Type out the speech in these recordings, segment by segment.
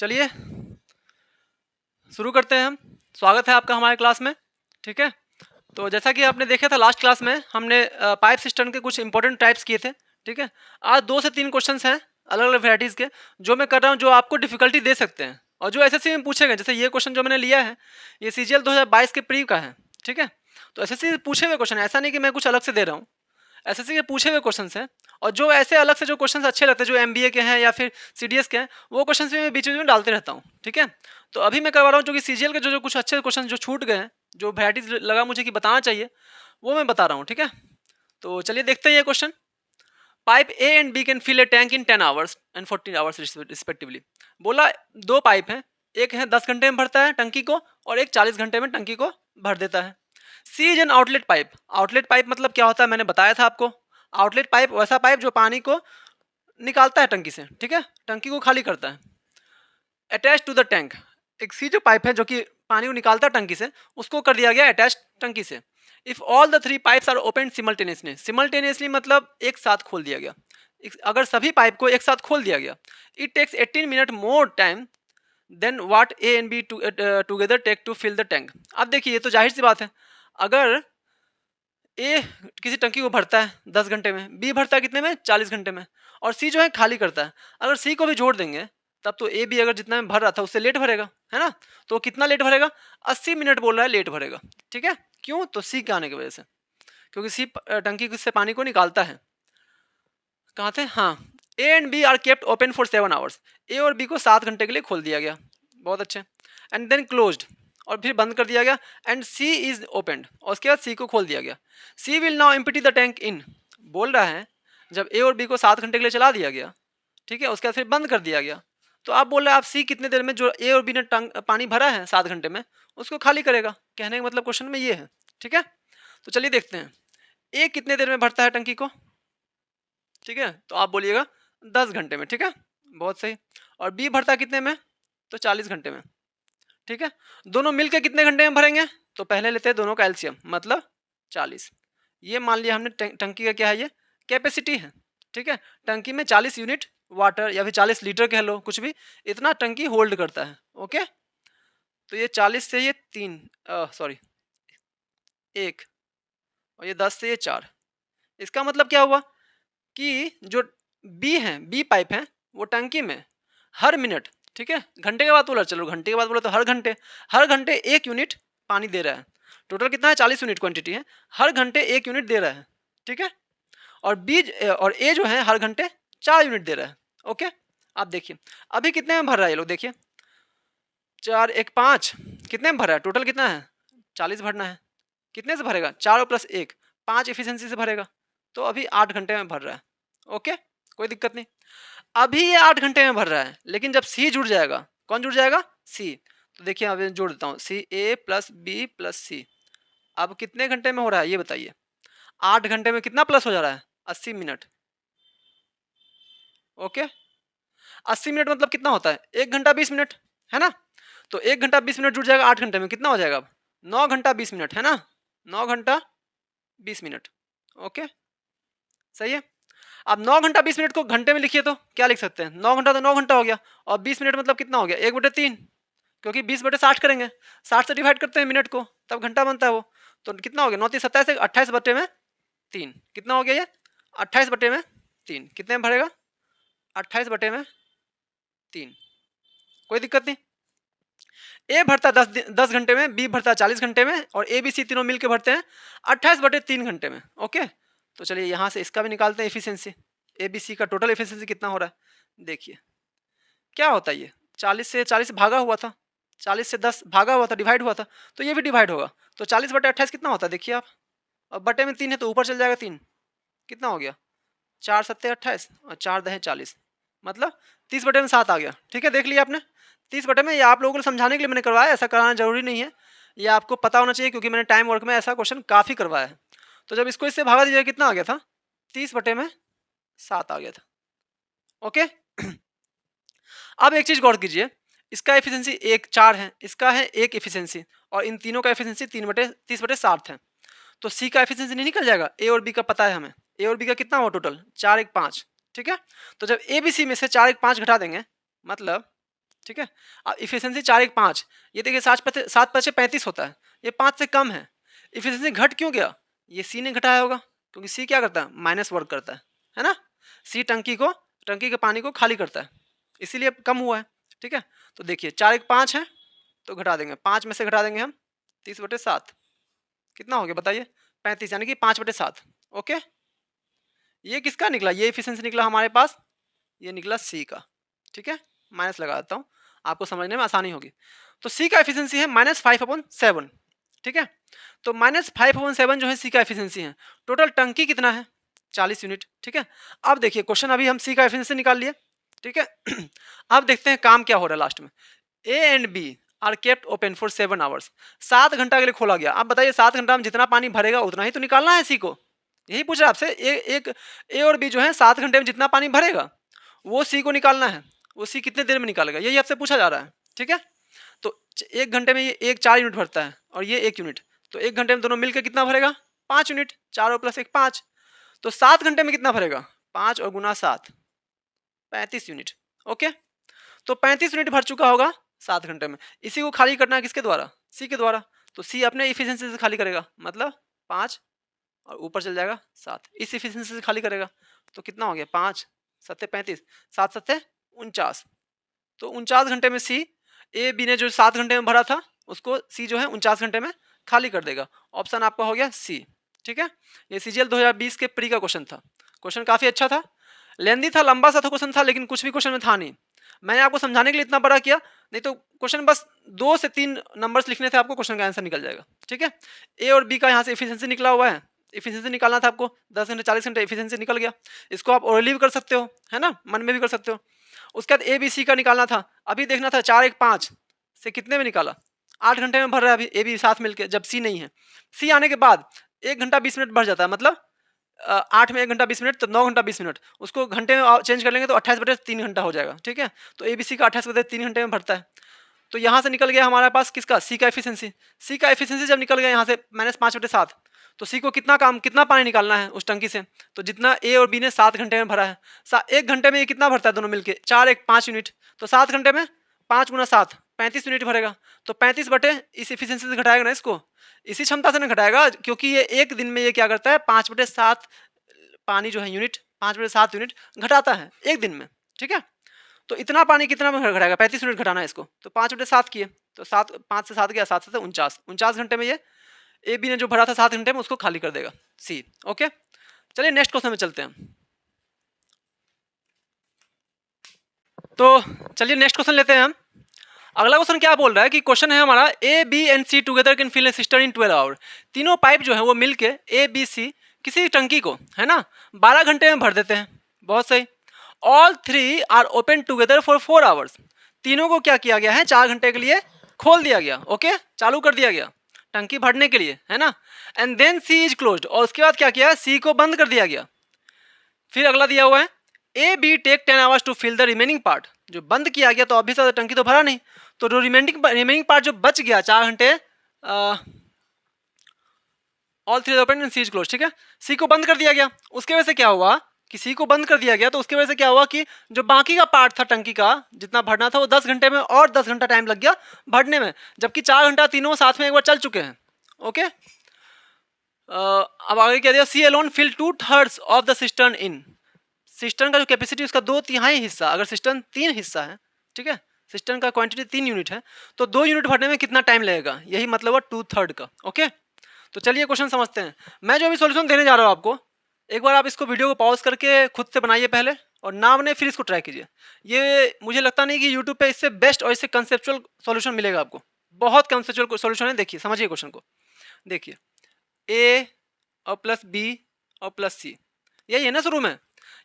चलिए शुरू करते हैं हम। स्वागत है आपका हमारे क्लास में। ठीक है, तो जैसा कि आपने देखा था लास्ट क्लास में हमने पाइप सिस्टम के कुछ इंपॉर्टेंट टाइप्स किए थे। ठीक है, आज 2 से 3 क्वेश्चंस हैं अलग अलग वैरायटीज़ के जो मैं कर रहा हूँ, जो आपको डिफिकल्टी दे सकते हैं और जो एसएससी में पूछे गए। जैसे ये क्वेश्चन जो मैंने लिया है ये सीजीएल 2022 के प्री का है। ठीक है, तो एसएससी पूछे हुए क्वेश्चन, ऐसा नहीं कि मैं कुछ अलग से दे रहा हूँ। एसएससी के पूछे हुए क्वेश्चन हैं और जो ऐसे अलग से जो क्वेश्चन अच्छे लगते हैं, जो एमबीए के हैं या फिर सीडीएस के हैं, वो क्वेश्चन भी मैं बीच में डालते रहता हूँ। ठीक है, तो अभी मैं करवा रहा हूँ जो कि सीजीएल के जो जो कुछ अच्छे क्वेश्चन जो छूट गए हैं, जो वैराइटीज लगा मुझे कि बताना चाहिए, वो मैं बता रहा हूँ। ठीक है, तो चलिए देखते हैं ये question. Pipe A and B can fill a tank in 10 hours and 14 hours respectively. बोला दो पाइप हैं, एक है 10 घंटे में भरता है टंकी को और एक 40 घंटे में टंकी को भर देता है। C is an outlet pipe. Outlet pipe मतलब क्या होता है मैंने बताया था आपको। आउटलेट पाइप वैसा पाइप जो पानी को निकालता है टंकी से, ठीक है, टंकी को खाली करता है। अटैच टू द टैंक, एक सी जो पाइप है जो कि पानी को निकालता है टंकी से, उसको कर दिया गया अटैच टंकी से। If all the 3 pipes are open simultaneously, simultaneously मतलब एक साथ खोल दिया गया। अगर सभी पाइप को एक साथ खोल दिया गया, it takes 18 minute more time than what A and B together take to fill the tank. अब देखिए ये तो जाहिर सी बात है, अगर ए किसी टंकी को भरता है 10 घंटे में, बी भरता है कितने में 40 घंटे में, और सी जो है खाली करता है। अगर सी को भी जोड़ देंगे तब तो ए भी अगर जितना में भर रहा था उससे लेट भरेगा, है ना। तो कितना लेट भरेगा, 80 मिनट बोल रहा है लेट भरेगा। ठीक है, क्यों, तो सी के आने की वजह से, क्योंकि सी टंकी से पानी को निकालता है। कहाँ थे, हाँ, A and B are kept open for 7 hours. A और बी को 7 घंटे के लिए खोल दिया गया, बहुत अच्छे। एंड देन क्लोज्ड, और फिर बंद कर दिया गया। एंड सी इज ओपनड, और उसके बाद सी को खोल दिया गया। C will now empty the tank in, बोल रहा है जब ए और बी को 7 घंटे के लिए चला दिया गया, ठीक है, उसके बाद फिर बंद कर दिया गया, तो आप बोल रहे हैं आप सी कितने देर में जो ए और बी ने पानी भरा है 7 घंटे में उसको खाली करेगा। कहने का मतलब क्वेश्चन में ये है। ठीक है, तो चलिए देखते हैं ए कितने देर में भरता है टंकी को। ठीक है, तो आप बोलिएगा 10 घंटे में। ठीक है, बहुत सही। और बी भरता कितने में, तो 40 घंटे में। ठीक है, दोनों मिलकर कितने घंटे में भरेंगे, तो पहले लेते हैं दोनों का एलसीएम, मतलब 40। ये मान लिया हमने टंकी का क्या है, ये कैपेसिटी है। ठीक है, टंकी में 40 यूनिट वाटर या फिर 40 लीटर कह लो, कुछ भी, इतना टंकी होल्ड करता है। ओके, तो ये 40 से ये 3 सॉरी 1 और ये 10 से ये 4। इसका मतलब क्या हुआ कि जो बी है, बी पाइप है, वो टंकी में हर मिनट, ठीक है, घंटे के बाद बोला, चलो घंटे के बाद बोला तो हर घंटे 1 यूनिट पानी दे रहा है। टोटल कितना है, 40 यूनिट क्वांटिटी है, हर घंटे 1 यूनिट दे रहा है। ठीक है, और बी और ए जो है हर घंटे 4 यूनिट दे रहा है। ओके, आप देखिए अभी कितने में भर रहा है ये लोग, देखिए 4 1 5, कितने में भर रहा है, टोटल कितना है 40 भरना है। कितने से भरेगा, 4 प्लस 1 5 एफिशिएंसी से भरेगा, तो अभी 8 घंटे में भर रहा है। ओके, कोई दिक्कत नहीं। अभी ये 8 घंटे में भर रहा है, लेकिन जब सी जुड़ जाएगा, कौन जुड़ जाएगा, सी, तो देखिए अभी जोड़ देता हूँ, सी ए प्लस बी प्लस सी। अब कितने घंटे में हो रहा है ये बताइए, 8 घंटे में कितना प्लस हो जा रहा है, 80 मिनट। ओके, 80 मिनट मतलब कितना होता है, 1 घंटा 20 मिनट, है ना। तो 1 घंटा 20 मिनट जुड़ जाएगा 8 घंटे में, कितना हो जाएगा अब 9 घंटा 20 मिनट, है ना, 9 घंटा 20 मिनट। ओके, सही है। अब 9 घंटा 20 मिनट को घंटे में लिखिए तो क्या लिख सकते हैं, 9 घंटा तो 9 घंटा हो गया, और 20 मिनट मतलब कितना हो गया, 1/3, क्योंकि 20/60 करेंगे, 60 से डिवाइड करते हैं मिनट को, तब घंटा बनता है वो। तो कितना हो गया, 9 3 27, 28/3, कितना हो गया ये 28/3, कितने में भरेगा 28/3। कोई दिक्कत नहीं। ए भरता 10 घंटे में, बी भरता 40 घंटे में, और ए बी सी तीनों मिलकर भरते हैं 28/3 घंटे में। ओके, तो चलिए यहाँ से इसका भी निकालते हैं एफिशिएंसी, ए बी सी का टोटल एफिशिएंसी कितना हो रहा है। देखिए क्या होता है, ये 40 से 40 भागा हुआ था, 40 से 10 भागा हुआ था, डिवाइड हुआ था, तो ये भी डिवाइड होगा, तो 40/28 कितना होता है देखिए आप, और बटे में 3 है तो ऊपर चल जाएगा 3, कितना हो गया 4 7 28 और 4 10 40, मतलब 30/7 आ गया। ठीक है, देख लिया आपने 30 बटे में, ये आप लोगों को समझाने के लिए मैंने करवाया, ऐसा कराना जरूरी नहीं है, ये आपको पता होना चाहिए, क्योंकि मैंने टाइम वर्क में ऐसा क्वेश्चन काफ़ी करवाया है। तो जब इसको इससे भागा दीजिए कितना आ गया था, 30/7 आ गया था। ओके, अब एक चीज गौर कीजिए, इसका एफिशिएंसी 1 4 है, इसका है 1 एफिशिएंसी, और इन तीनों का एफिशिएंसी 30/7 है, तो सी का एफिशिएंसी नहीं निकल जाएगा। ए और बी का पता है हमें, ए और बी का कितना हुआ टोटल 4 1 5। ठीक है, तो जब ए बी सी में से 4 1 5 घटा देंगे, मतलब ठीक है। अब इफिशियंसी 4 1 5, ये देखिए 7 5 35 होता है, ये 5 से कम है। इफिशियंसी घट क्यों गया? ये सी ने घटाया होगा, क्योंकि सी क्या करता है? माइनस वर्क करता है ना। सी टंकी के पानी को खाली करता है, इसीलिए कम हुआ है। ठीक है, तो देखिए 4 1 5 है, तो घटा देंगे, 5 में से घटा देंगे हम 30/7, कितना हो गया बताइए? 35, यानी कि 5/7। ओके, ये किसका निकला? ये इफिशियंसी निकला हमारे पास, ये निकला सी का। ठीक है, माइनस लगा देता हूँ, आपको समझने में आसानी होगी। तो सी का एफिशिएंसी है -5/7। ठीक है, तो -5/7 जो है सी का एफिशिएंसी है। टोटल टंकी कितना है? 40 यूनिट। ठीक है, अब देखिए क्वेश्चन, अभी हम सी का एफिशिएंसी निकाल लिए। ठीक है अब देखते हैं काम क्या हो रहा है लास्ट में। A and B are kept open for 7 hours. 7 घंटा के लिए खोला गया। अब बताइए 7 घंटा में जितना पानी भरेगा उतना ही तो निकालना है सी को। यही पूछ रहा है आपसे। ए और बी जो है 7 घंटे में जितना पानी भरेगा वो सी को निकालना है। वो सी कितने देर में निकालेगा, यही आपसे पूछा जा रहा है। ठीक है, तो 1 घंटे में ये एक 4 यूनिट भरता है और ये 1 यूनिट, तो 1 घंटे में दोनों मिलकर कितना भरेगा? 5 यूनिट। 4 और +1 5, तो 7 घंटे में कितना भरेगा? 5 और गुना 7, 35 यूनिट। ओके, तो 35 यूनिट भर चुका होगा 7 घंटे में। इसी को खाली करना है किसके द्वारा? सी के द्वारा। तो सी अपने इफिशियंसी से खाली करेगा, मतलब 5 और ऊपर चल जाएगा 7, इस इफिशियंसी से खाली करेगा। तो कितना हो गया? 5 7 35, 7 7 49। तो 49 घंटे में सी, ए बी ने जो 7 घंटे में भरा था उसको सी जो है 49 घंटे में खाली कर देगा। ऑप्शन आपका हो गया सी। ठीक है, ये सीजीएल 2020 के प्री का क्वेश्चन था। क्वेश्चन काफी अच्छा था, लेंदी था, लंबा सा क्वेश्चन था, लेकिन कुछ भी क्वेश्चन में था नहीं। मैंने आपको समझाने के लिए इतना बड़ा किया, नहीं तो क्वेश्चन बस 2 से 3 नंबर्स लिखने थे आपको, क्वेश्चन का आंसर निकल जाएगा। ठीक है, ए और बी का यहाँ से इफिशियंसी निकला हुआ है, इफिशियंसी निकालना था आपको। 10 घंटे 40 घंटे इफिशियंसी निकल गया। इसको आप ओरली भी कर सकते हो, है ना, मन में भी कर सकते हो। उसके बाद ए बी सी का निकालना था। अभी देखना था 4 1 5 से कितने में निकाला? 8 घंटे में भर रहा है अभी ए बी साथ मिलके, जब सी नहीं है। सी आने के बाद 1 घंटा 20 मिनट बढ़ जाता है, मतलब 8 में 1 घंटा 20 मिनट, तो 9 घंटा 20 मिनट। उसको घंटे में चेंज कर लेंगे तो 28/3 घंटा हो जाएगा। ठीक है, तो ए बी सी का 28/3 घंटे में भरता है। तो यहाँ से निकल गया हमारे पास किसका? सी का एफिशिएंसी। सी का एफिशिएंसी जब निकल गया यहाँ से -5/7, तो सी को कितना पानी निकालना है उस टंकी से? तो जितना ए और बी ने 7 घंटे में भरा है, 1 घंटे में ये कितना भरता है दोनों मिलके? 4 1 5 यूनिट। तो 7 घंटे में 5 गुना 7 35 यूनिट भरेगा। तो 35 बटे इस एफिशिएंसी से घटाएगा ना इसको, इसी क्षमता से ना घटाएगा, क्योंकि ये एक दिन में ये क्या करता है? 5/7 पानी जो है यूनिट, 5/7 यूनिट घटाता है एक दिन में। ठीक है, तो इतना पानी कितना में घटाएगा? 35 यूनिट घटाना है इसको, तो 5/7 किए, तो 5 से 7 गया, 7 से 49, 49 घंटे में ये ए बी ने जो भरा था 7 घंटे में उसको खाली कर देगा सी। ओके, चलिए नेक्स्ट क्वेश्चन में चलते हैं। तो चलिए नेक्स्ट क्वेश्चन लेते हैं हम। अगला क्वेश्चन क्या बोल रहा है कि क्वेश्चन है हमारा, A B and C together can fill a cistern in 12 hour. तीनों पाइप जो है वो मिलके ए बी सी किसी टंकी को, है ना, 12 घंटे में भर देते हैं। बहुत सही। All 3 are open together for 4 hours. तीनों को क्या किया गया है? 4 घंटे के लिए खोल दिया गया। ओके, चालू कर दिया गया टंकी भरने के लिए, है ना। And then C is closed, और उसके बाद क्या किया? सी को बंद कर दिया गया। फिर अगला दिया हुआ है, A B take 10 hours to fill the remaining part. जो बंद किया गया तो अभी से टंकी तो भरा नहीं, तो जो रिमेनिंग पार्ट जो बच गया 4 घंटे, all 3 open and C is close. ठीक है, सी को बंद कर दिया गया। उसके वजह से क्या हुआ कि सी को बंद कर दिया गया, तो उसकी वजह से क्या हुआ कि जो बाकी का पार्ट था टंकी का, जितना भरना था वो 10 घंटे में, और 10 घंटा टाइम लग गया भरने में, जबकि 4 घंटा तीनों साथ में एक बार चल चुके हैं। ओके, अब आगे क्या दिया? C alone fill 2/3 of the cistern in. Cistern का जो कैपेसिटी उसका 2/3 हिस्सा, अगर सिस्टर्न 3 हिस्सा है, ठीक है, सिस्टर्न का क्वांटिटी 3 यूनिट है, तो 2 यूनिट भरने में कितना टाइम लगेगा? यही मतलब हुआ 2/3 का। ओके, तो चलिए क्वेश्चन समझते हैं। मैं जो अभी सॉल्यूशन देने जा रहा हूँ आपको, एक बार आप इसको वीडियो को पॉज करके खुद से बनाइए पहले, और ना बने फिर इसको ट्राई कीजिए। ये मुझे लगता नहीं कि यूट्यूब पे इससे बेस्ट और इससे कंसेप्चुअल सॉल्यूशन मिलेगा आपको। बहुत कंसेप्चुअल सॉल्यूशन है। देखिए, समझिए क्वेश्चन को। देखिए, ए और प्लस बी और प्लस सी, यही है ना शुरू में।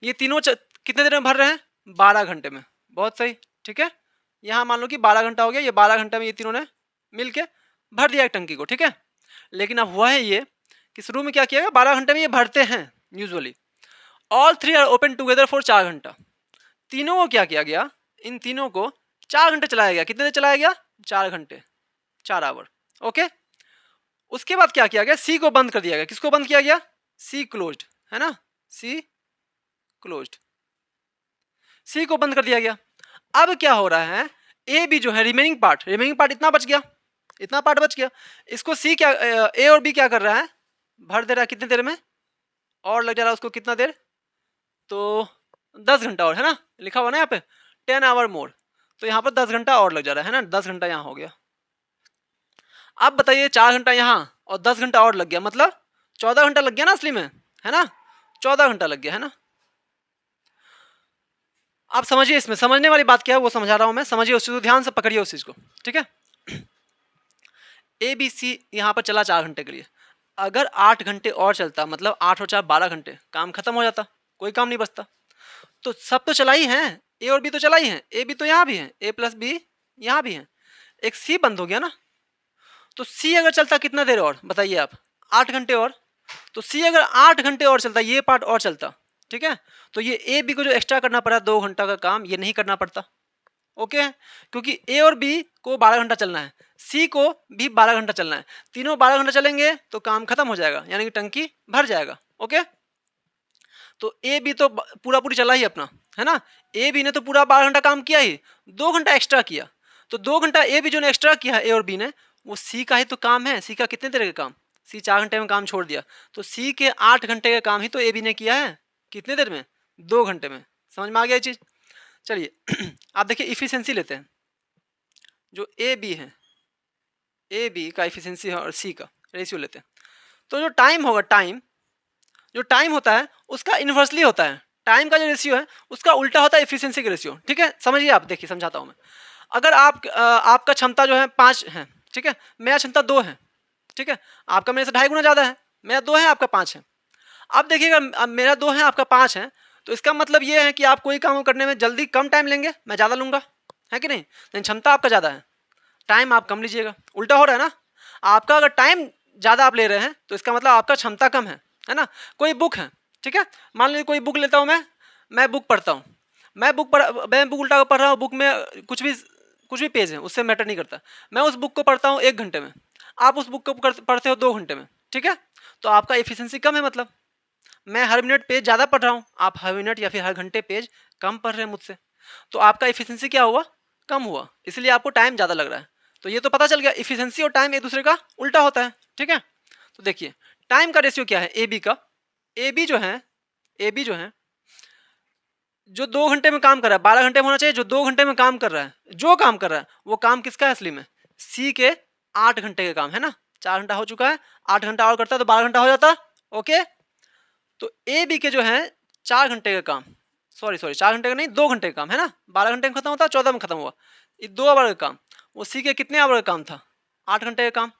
ये तीनों कितने देर में भर रहे हैं? 12 घंटे में। बहुत सही। ठीक है, यहाँ मान लो कि 12 घंटा हो गया। ये 12 घंटे में ये तीनों ने मिलके भर दिया एक टंकी को। ठीक है, लेकिन अब हुआ है ये कि शुरू में क्या किया गया? 12 घंटे में ये भरते हैं usually. All 3 are open together for 4 घंटा। तीनों को क्या किया गया? इन तीनों को 4 घंटे चलाया गया। कितने देर चलाया गया? 4 घंटे, 4 आवर। ओके, उसके बाद क्या किया गया? सी को बंद कर दिया गया। किसको बंद किया गया? सी क्लोज्ड, है ना, सी क्लोज्ड। सी को बंद कर दिया गया। अब क्या हो रहा है? ए बी जो है रिमेनिंग पार्ट इतना बच गया, इतना पार्ट बच गया। इसको सी क्या ए और बी क्या कर रहा है, भर दे रहा है कितनी देर में, और लग जा रहा है उसको कितना देर, तो 10 घंटा और, है ना, लिखा हुआ ना यहाँ पे 10 आवर मोर, तो यहाँ पर 10 घंटा और लग जा रहा है ना, 10 घंटा यहाँ हो गया। अब बताइए 4 घंटा यहाँ और 10 घंटा और लग गया, मतलब 14 घंटा लग गया ना असली में, है ना, 14 घंटा लग गया, है ना। आप समझिए, इसमें समझने वाली बात क्या है वो समझा रहा हूँ मैं, समझिए उस चीज को, ध्यान से पकड़िए उस चीज को, ठीक है। ए बी सी यहाँ पर चला 4 घंटे के लिए, अगर 8 घंटे और चलता, मतलब 8 और 4 12 घंटे, काम खत्म हो जाता, कोई काम नहीं बचता। तो सब तो चला ही है, ए और बी तो चला ही है, ए बी तो यहाँ भी है, ए प्लस बी यहाँ भी है, एक सी बंद हो गया ना। तो सी अगर चलता कितना देर और बताइए आप, 8 घंटे और, तो सी अगर 8 घंटे और चलता, ये पार्ट और चलता, ठीक है, तो ये ए बी को जो एक्स्ट्रा करना पड़ा 2 घंटा का काम, ये नहीं करना पड़ता, ओके। क्योंकि ए और बी को 12 घंटा चलना है, सी को भी 12 घंटा चलना है, तीनों 12 घंटा चलेंगे तो काम खत्म हो जाएगा, यानी कि टंकी भर जाएगा, ओके। तो ए बी तो पूरा पूरी चला ही अपना, है ना, ए बी ने तो पूरा 12 घंटा काम किया ही, 2 घंटा एक्स्ट्रा किया, तो 2 घंटा ए बी जो ने एक्स्ट्रा किया है ए और बी ने, वो सी का ही तो काम है, सी का कितने तरह का काम, सी 4 घंटे में काम छोड़ दिया, तो सी के 8 घंटे का काम ही तो ए बी ने किया है, कितने देर में, 2 घंटे में। समझ में आ गया ये चीज़। चलिए आप देखिए इफिशियंसी लेते हैं, जो ए बी है, ए बी का इफिशियंसी है और सी का रेशियो लेते हैं, तो जो टाइम होगा, जो टाइम होता है उसका इन्वर्सली होता है, टाइम का जो रेशियो है उसका उल्टा होता है इफिशियंसी का रेशियो, ठीक है। समझिए आप, देखिए समझाता हूँ मैं। अगर आपका क्षमता जो है 5 है, ठीक है, मेरा क्षमता 2 है, ठीक है, आपका मेरे से 2.5 गुना ज़्यादा है, मेरा 2 है आपका 5 है। अब देखिएगा, अब मेरा 2 है आपका 5 है, तो इसका मतलब ये है कि आप कोई काम करने में जल्दी कम टाइम लेंगे, मैं ज़्यादा लूँगा, है कि नहीं, लेकिन क्षमता आपका ज़्यादा है, टाइम आप कम लीजिएगा, उल्टा हो रहा है ना। आपका अगर टाइम ज़्यादा आप ले रहे हैं तो इसका मतलब आपका क्षमता कम है ना। कोई बुक है, ठीक है, मान लीजिए कोई बुक लेता हूँ मैं बुक पढ़ता हूँ, मैं बुक उल्टा पढ़ रहा हूँ, बुक में कुछ भी पेज है उससे मैटर नहीं करता, मैं उस बुक को पढ़ता हूँ 1 घंटे में, आप उस बुक को पढ़ते हो 2 घंटे में, ठीक है, तो आपका एफिशिएंसी कम है, मतलब मैं हर मिनट पेज ज़्यादा पढ़ रहा हूँ, आप हर मिनट या फिर हर घंटे पेज कम पढ़ रहे हैं मुझसे, तो आपका एफिशिएंसी क्या हुआ, कम हुआ, इसलिए आपको टाइम ज़्यादा लग रहा है। तो ये तो पता चल गया एफिशिएंसी और टाइम एक दूसरे का उल्टा होता है, ठीक है। तो देखिए टाइम का रेशियो क्या है ए बी का, ए बी जो है जो 2 घंटे में काम कर रहा है, 12 घंटे में होना चाहिए, जो 2 घंटे में काम कर रहा है, जो काम कर रहा है वो काम किसका है असली में, सी के 8 घंटे का काम है ना, 4 घंटा हो चुका है, 8 घंटा और करता तो 12 घंटा हो जाता, ओके। तो ए बी के जो है 4 घंटे का काम, सॉरी 4 घंटे का नहीं, 2 घंटे का काम है ना, 12 घंटे में खत्म होता, 14 में खत्म हुआ, ये 2 आवर का काम, वो सी के कितने आवर का काम था, 8 घंटे का काम।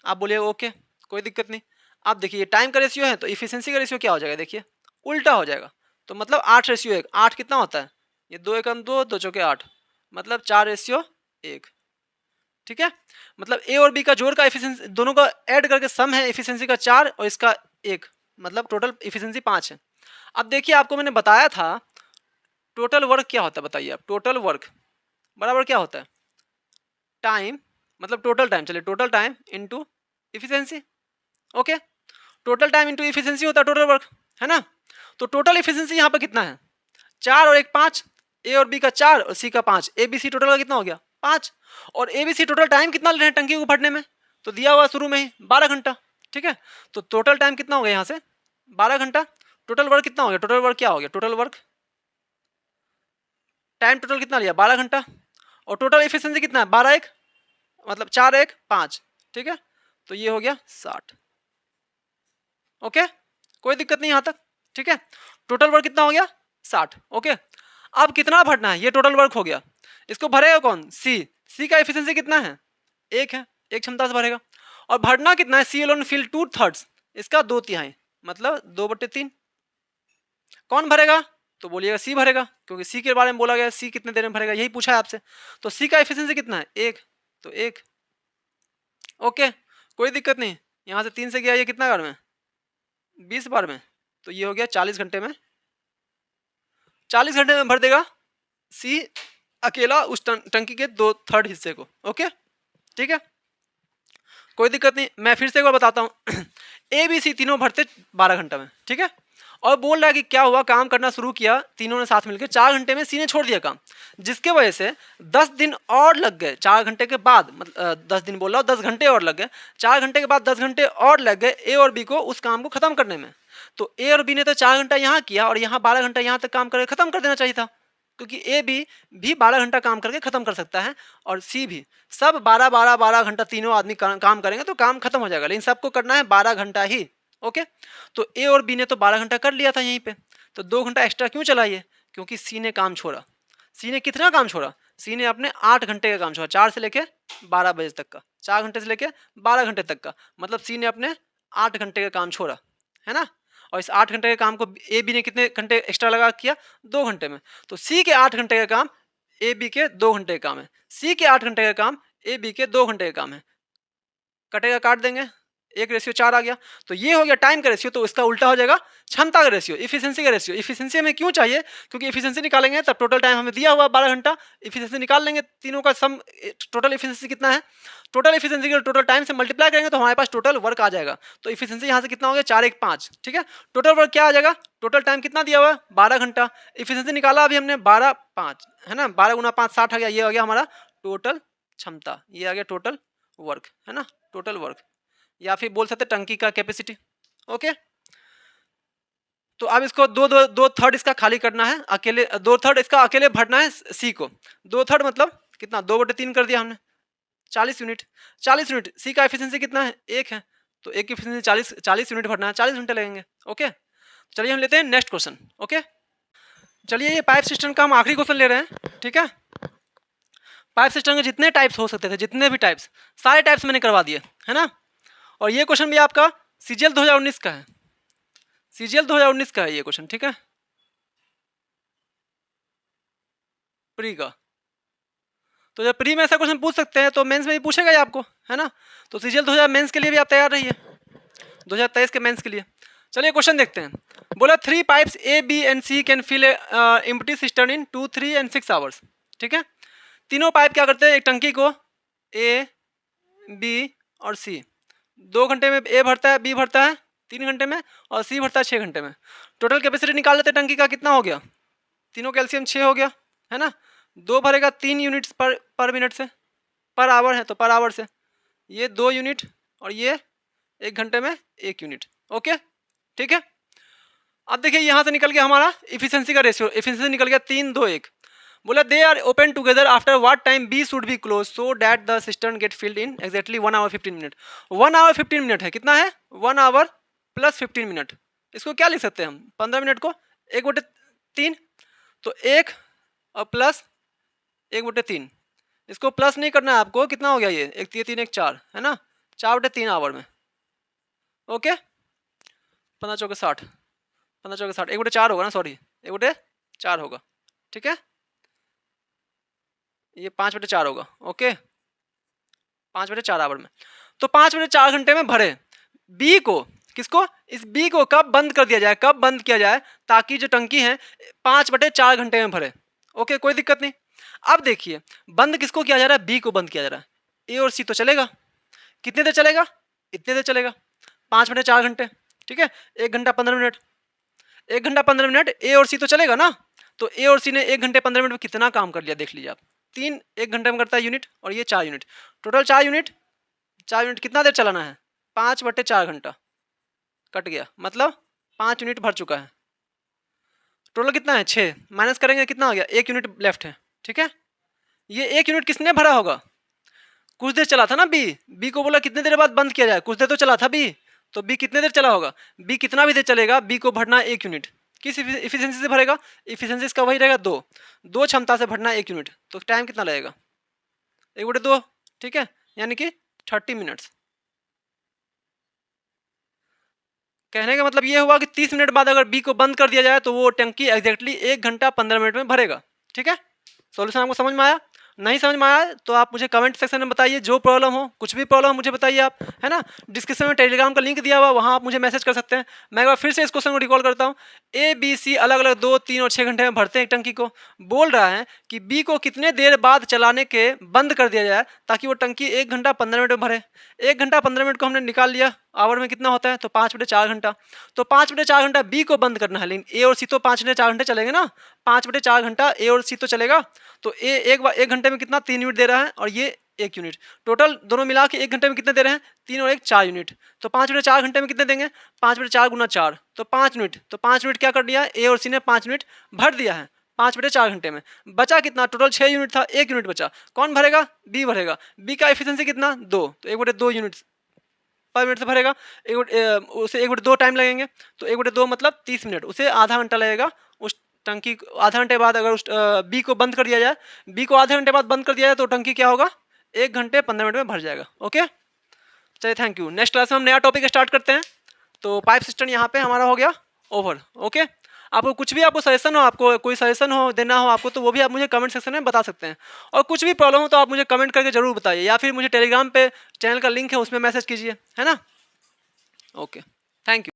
आप बोलिए ओके, कोई दिक्कत नहीं। आप देखिए टाइम का रेशियो है तो इफिशियंसी का रेशियो क्या हो जाएगा, देखिए उल्टा हो जाएगा, तो मतलब 8:1, 8 कितना होता है, ये 2 एकम 2, 2 चौके 8, मतलब 4:1, ठीक है। मतलब ए और बी का जोड़ का एफिशिएंसी, दोनों का ऐड करके सम है एफिशिएंसी का 4 और इसका 1, मतलब टोटल एफिशिएंसी 5 है। अब देखिए आपको मैंने बताया था टोटल वर्क क्या होता है, बताइए आप, टोटल वर्क बराबर क्या होता है, टाइम, मतलब टोटल टाइम, चलिए total time into efficiency, okay. Total time into efficiency होता है टोटल वर्क, है ना। तो टोटल एफिशिएंसी यहाँ पर कितना है, 4 और 1 5, ए और बी का 4 और सी का 5, ए बी सी टोटल का कितना हो गया 5, और A B C total time कितना ले रहे हैं टंकी को भरने में, तो दिया हुआ शुरू में ही 12 घंटा, ठीक है। तो टोटल टाइम कितना हो गया यहाँ से 12 घंटा, टोटल वर्क कितना हो गया, टोटल वर्क क्या हो गया, टोटल वर्क टाइम टोटल कितना लिया 12 घंटा, और टोटल एफिशिएंसी कितना है 12 1, मतलब 4 1 5, ठीक है, तो ये हो गया 60, ओके, कोई दिक्कत नहीं यहाँ तक, ठीक है। टोटल वर्क कितना हो गया 60, ओके। अब कितना भरना है, ये टोटल वर्क हो गया, इसको भरेगा कौन, सी का एफिशिएंसी कितना है 1 है, 1 क्षमता से भरेगा, और भरना कितना है, सी एलोन फिल 2/3, इसका 2/3, मतलब 2/3, कौन भरेगा, तो बोलिएगा सी भरेगा, क्योंकि सी के बारे में बोला गया, सी कितने देर में भरेगा, यही पूछा है आपसे। तो सी का एफिशिएंसी कितना है 1, तो 1, ओके, कोई दिक्कत नहीं। यहाँ से 3 से गया, ये कितना बार में 20 बार में, तो ये हो गया 40 घंटे में, 40 घंटे में भर देगा सी अकेला उस टंकी के 2/3 हिस्से को, ओके, ठीक है, कोई दिक्कत नहीं, मैं फिर से एक बार बताता हूँ। ए बी सी तीनों भरते 12 घंटा में, ठीक है। और बोल रहा है कि क्या हुआ, काम करना शुरू किया तीनों ने साथ मिलकर, 4 घंटे में सी ने छोड़ दिया काम, जिसके वजह से 10 दिन और लग गए 4 घंटे के बाद, मतलब 10 दिन बोल रहा हूँ, 10 घंटे और लग गए, 4 घंटे के बाद 10 घंटे और लग गए ए और बी को उस काम को खत्म करने में। तो ए और बी ने तो 4 घंटा यहाँ किया और यहाँ 12 घंटा यहाँ तक काम करके खत्म कर देना चाहिए था, क्योंकि ए बी भी 12 घंटा काम करके खत्म कर सकता है और सी भी, सब 12 घंटा तीनों आदमी काम करेंगे तो काम खत्म हो जाएगा, लेकिन सबको करना है 12 घंटा ही। ओके, तो ए और बी ने तो 12 घंटा कर लिया था यहीं पे, तो 2 घंटा एक्स्ट्रा क्यों चलाइए, क्योंकि सी ने काम छोड़ा। सी ने कितना काम छोड़ा, सी ने अपने 8 घंटे का काम छोड़ा, 4 से लेके 12 बजे तक का, 4 घंटे से लेके 12 घंटे तक का, मतलब सी ने अपने 8 घंटे का काम छोड़ा, है ना। और इस 8 घंटे के काम को ए बी ने कितने घंटे एक्स्ट्रा लगा किया, 2 घंटे में। तो सी के 8 घंटे का काम ए बी के 2 घंटे का काम है, सी के 8 घंटे का काम ए बी के 2 घंटे का काम है। कटेगा, काट देंगे, 1:4 आ गया। तो ये हो गया टाइम का रेशियो, तो इसका उल्टा हो जाएगा क्षमता का रेशियो, इफिशिएंसी का रेशियो। इफिशिएंसी हमें क्यों चाहिए, क्योंकि इफिशिएंसी निकालेंगे तब टोटल टाइम हमें दिया हुआ 12 घंटा, इफिशिएंसी निकाल लेंगे, तीनों का सम टोटल इफिशिएंसी कितना है, टोटल इफिशिएंसी को टोटल टाइम से मल्टीप्लाई करेंगे तो हमारे पास टोटल वर्क आ जाएगा। तो इफिशिएंसी यहाँ से कितना हो गया, 4 1 5, ठीक है। टोटल वर्क क्या आ जाएगा, टोटल टाइम कितना दिया हुआ है 12 घंटा, इफिशिएंसी निकाला अभी हमने 12 5, है ना, 12 गुना 5 60 आ गया, ये आ गया हमारा टोटल क्षमता, ये आ गया टोटल वर्क, है ना, टोटल वर्क, या फिर बोल सकते टंकी का कैपेसिटी। ओके, तो अब इसको दो थर्ड इसका खाली करना है, अकेले 2/3 इसका अकेले भरना है सी को, 2/3 मतलब कितना, 2/3 कर दिया हमने, 40 यूनिट, 40 यूनिट। सी का एफिशिएंसी कितना है, 1 है, तो एक की एफिशिएंसी 40 यूनिट भरना है, 40 घंटे लगेंगे। ओके, चलिए हम लेते हैं नेक्स्ट क्वेश्चन। ओके, चलिए ये पाइप सिस्टम का हम आखिरी क्वेश्चन ले रहे हैं, ठीक है। पाइप सिस्टम के जितने टाइप्स हो सकते थे, जितने भी टाइप्स, सारे टाइप्स मैंने करवा दिए, है ना। और ये क्वेश्चन भी आपका सीजीएल 2019 का है, सीजीएल 2019 का है ये क्वेश्चन, ठीक है, प्री का। तो जब प्री में ऐसा क्वेश्चन पूछ सकते हैं तो मेंस में भी पूछेगा ही आपको, है ना। तो सीजीएल 2000 मेंस के लिए भी आप तैयार रहिए, 2023 के मेंस के लिए। चलिए क्वेश्चन देखते हैं। बोला 3 pipes A B and C can fill empty cistern in 2 3 and 6 hours, ठीक है। तीनों पाइप क्या करते हैं, एक टंकी को ए बी और सी, 2 घंटे में ए भरता है, बी भरता है 3 घंटे में और सी भरता है 6 घंटे में। टोटल कैपेसिटी निकाल लेते टंकी का, कितना हो गया, तीनों कैल्शियम 6 हो गया, है ना। 2 भरेगा 3 यूनिट्स पर मिनट से, पर आवर है तो पर आवर से, ये 2 यूनिट और ये 1 घंटे में 1 यूनिट। ओके, ठीक है। अब देखिए यहाँ से निकल गया हमारा इफिशिएंसी का रेशियो, इफिशिएंसी निकल गया 3 2 1। बोला they are open together after what time B should be close so that the cistern get filled in exactly 1 hour 15 minute. 1 hour 15 minute है, कितना है, 1 आवर प्लस 15 मिनट। इसको क्या लिख सकते हैं हम, 15 मिनट को 1/3, तो 1 और प्लस 1/3, इसको प्लस नहीं करना है आपको, कितना हो गया ये, 1 3 1 4, है ना, 4/3 आवर में। ओके, 15 चौके 60, 15 चौके 60, 1/4 होगा ना, सॉरी 1/4 होगा, ठीक है, ये 5/4 होगा। ओके, 5/4 आवर में, तो 5/4 घंटे में भरे बी को, किसको, इस बी को कब बंद कर दिया जाए, कब बंद किया जाए, ताकि जो टंकी है 5/4 घंटे में भरे। ओके, कोई दिक्कत नहीं। अब देखिए बंद किसको किया जा रहा है, बी को बंद किया जा रहा है। ए और सी तो चलेगा, कितने देर चलेगा, इतने देर चलेगा, 5/4 घंटे, ठीक है, 1 घंटा 15 मिनट, 1 घंटा 15 मिनट ए और सी तो चलेगा ना। तो ए और सी ने 1 घंटे 15 मिनट में कितना काम कर लिया, देख लीजिए आप, 3 1 घंटे में करता है यूनिट और ये 4 यूनिट, टोटल 4 यूनिट, 4 यूनिट कितना देर चलाना है, 5/4 घंटा, कट गया, मतलब 5 यूनिट भर चुका है। टोटल कितना है 6, माइनस करेंगे कितना हो गया, 1 यूनिट लेफ्ट है, ठीक है। ये 1 यूनिट किसने भरा होगा, कुछ देर चला था ना बी, बी को बोला कितने देर बाद बंद किया जाए, कुछ देर तो चला था बी, तो बी कितने देर चला होगा, बी कितना भी देर चलेगा, बी को भरना 1 यूनिट, किस इफिशिएंसी से भरेगा, इफिशिएंसी इसका वही रहेगा 2 क्षमता से भरना 1 यूनिट, तो टाइम कितना लगेगा 1/2, ठीक है, यानी कि 30 मिनट्स। कहने का मतलब ये हुआ कि 30 मिनट बाद अगर बी को बंद कर दिया जाए तो वो टंकी एग्जैक्टली 1 घंटा 15 मिनट में भरेगा, ठीक है। सॉल्यूशन आपको समझ में आया। नहीं समझ में आया तो आप मुझे कमेंट सेक्शन में बताइए, जो प्रॉब्लम हो, कुछ भी प्रॉब्लम मुझे बताइए आप, है ना। डिस्क्रिप्शन में टेलीग्राम का लिंक दिया हुआ, वहाँ आप मुझे मैसेज कर सकते हैं। मैं एक बार फिर से इस क्वेश्चन को रिकॉल करता हूँ। ए बी सी अलग अलग 2, 3 और 6 घंटे में भरते हैं एक टंकी को। बोल रहा है कि बी को कितने देर बाद चलाने के बंद कर दिया जाए ताकि वो टंकी 1 घंटा 15 मिनट में भरे। 1 घंटा 15 मिनट को हमने निकाल लिया, आवर में कितना होता है, तो 5 बटे 4 घंटा। तो 5 बटे 4 घंटा बी को बंद करना है, लेकिन ए और सी तो 5 बटे 4 घंटे चलेंगे ना। 5 बटे 4 घंटा ए और सी तो चलेगा, तो ए एक घंटे में कितना 3 यूनिट दे रहा है, और ये 1 यूनिट। टोटल दोनों मिला के 1 घंटे में कितने दे रहे हैं, 3 और 1 4 यूनिट। तो 5 बटे 4 घंटे में कितने देंगे, 5 बटे 4 गुना 4, तो 5 यूनिट। तो 5 यूनिट क्या कर दिया है, ए और सी ने 5 यूनिट भर दिया है 5 बटे 4 घंटे में। बचा कितना, टोटल 6 यूनिट था, 1 यूनिट बचा। कौन भरेगा, बी भरेगा। बी का एफिशिएंसी कितना, 2, तो 1 बटे 2 यूनिट पर मिनट से भरेगा। उसे 1 बटे 2 टाइम लगेंगे, तो 1 बटे 2 मतलब 30 मिनट, उसे आधा घंटा लगेगा। उस टंकी आधा घंटे बाद अगर उस बी को बंद कर दिया जाए, बी को आधे घंटे बाद बंद कर दिया जाए, तो टंकी क्या होगा, 1 घंटे 15 मिनट में भर जाएगा। ओके, चलिए थैंक यू। नेक्स्ट क्लास में हम नया टॉपिक स्टार्ट करते हैं। तो पाइप सिस्टम यहाँ पे हमारा हो गया ओवर। ओके, आपको कुछ भी आपको सजेशन हो, आपको कोई सजेशन हो देना हो आपको, तो वो भी आप मुझे कमेंट सेक्शन में बता सकते हैं। और कुछ भी प्रॉब्लम हो तो आप मुझे कमेंट करके जरूर बताइए, या फिर मुझे टेलीग्राम पे चैनल का लिंक है उसमें मैसेज कीजिए, है ना। Okay, thank you.